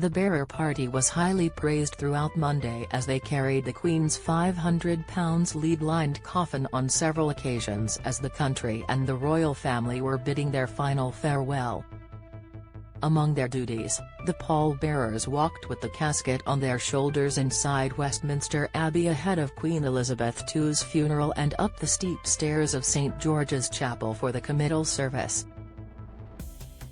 The bearer party was highly praised throughout Monday as they carried the Queen's £500 lead-lined coffin on several occasions as the country and the royal family were bidding their final farewell. Among their duties, the pallbearers walked with the casket on their shoulders inside Westminster Abbey ahead of Queen Elizabeth II's funeral and up the steep stairs of St George's Chapel for the committal service.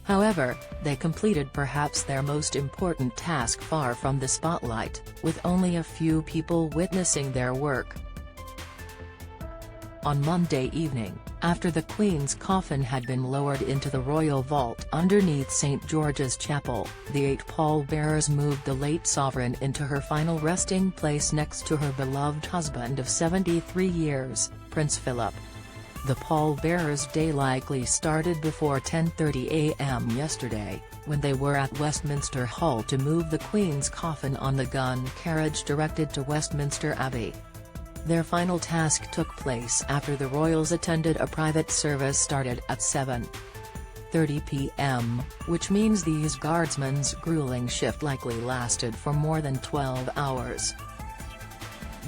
However, they completed perhaps their most important task far from the spotlight, with only a few people witnessing their work. On Monday evening, after the Queen's coffin had been lowered into the royal vault underneath St George's Chapel, the 8 pallbearers moved the late sovereign into her final resting place next to her beloved husband of 73 years, Prince Philip. The pallbearers' day likely started before 10:30 a.m. yesterday, when they were at Westminster Hall to move the Queen's coffin on the gun carriage directed to Westminster Abbey. Their final task took place after the royals attended a private service started at 7:30 p.m., which means these guardsmen's grueling shift likely lasted for more than 12 hours.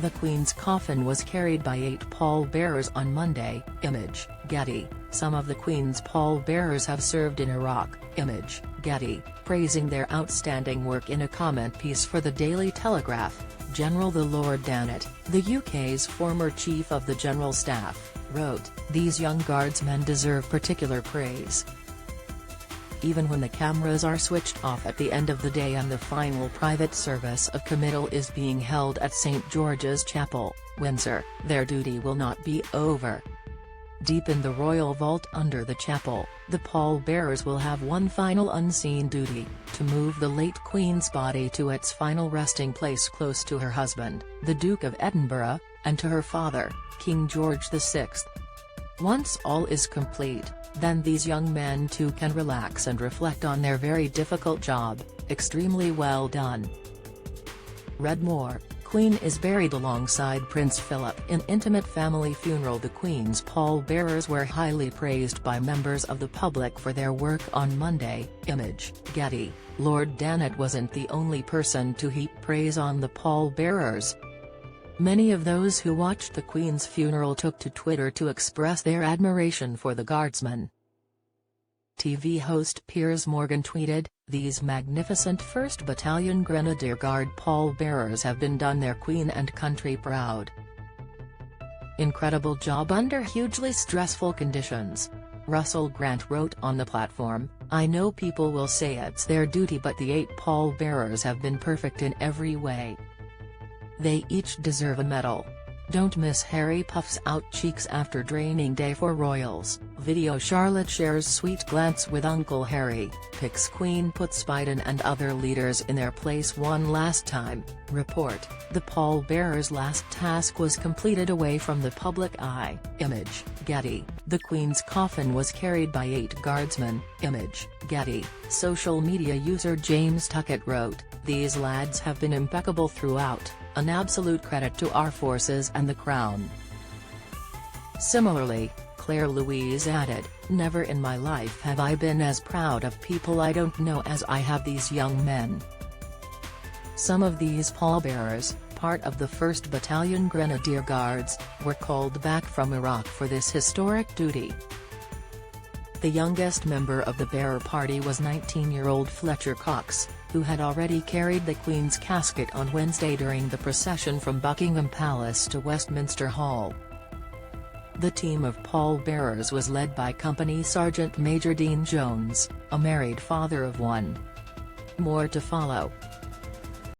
The Queen's coffin was carried by 8 pallbearers on Monday, Image, Getty. Some of the Queen's pallbearers have served in Iraq, Image, Getty, praising their outstanding work in a comment piece for the Daily Telegraph. General the Lord Dannatt, the UK's former Chief of the General Staff, wrote, "These young guardsmen deserve particular praise. Even when the cameras are switched off at the end of the day and the final private service of committal is being held at St George's Chapel, Windsor, their duty will not be over." Deep in the royal vault under the chapel, the pallbearers will have one final unseen duty, to move the late Queen's body to its final resting place close to her husband, the Duke of Edinburgh, and to her father, King George VI. Once all is complete, then these young men too can relax and reflect on their very difficult job. Extremely well done. Read more. Queen is buried alongside Prince Philip in intimate family funeral. The Queen's pallbearers were highly praised by members of the public for their work on Monday, Image, Getty. Lord Dannatt wasn't the only person to heap praise on the pallbearers. Many of those who watched the Queen's funeral took to Twitter to express their admiration for the guardsmen. TV host Piers Morgan tweeted, "These magnificent 1st Battalion Grenadier Guard pallbearers have been done their Queen and country proud. Incredible job under hugely stressful conditions." Russell Grant wrote on the platform, "I know people will say it's their duty, but the 8 pallbearers have been perfect in every way. They each deserve a medal. Don't miss Harry puffs out cheeks after draining day for royals." Video. Charlotte shares sweet glance with Uncle Harry, pics Queen puts Biden and other leaders in their place one last time. Report. The pallbearers' last task was completed away from the public eye. Image, Getty. The Queen's coffin was carried by 8 guardsmen. Image, Getty. Social media user James Tuckett wrote, "These lads have been impeccable throughout, an absolute credit to our forces and the Crown." Similarly, Claire Louise added, "Never in my life have I been as proud of people I don't know as I have these young men." Some of these pallbearers, part of the 1st Battalion Grenadier Guards, were called back from Iraq for this historic duty. The youngest member of the bearer party was 19-year-old Fletcher Cox, who had already carried the Queen's casket on Wednesday during the procession from Buckingham Palace to Westminster Hall. The team of pallbearers was led by Company Sergeant Major Dean Jones, a married father of 1. More to follow.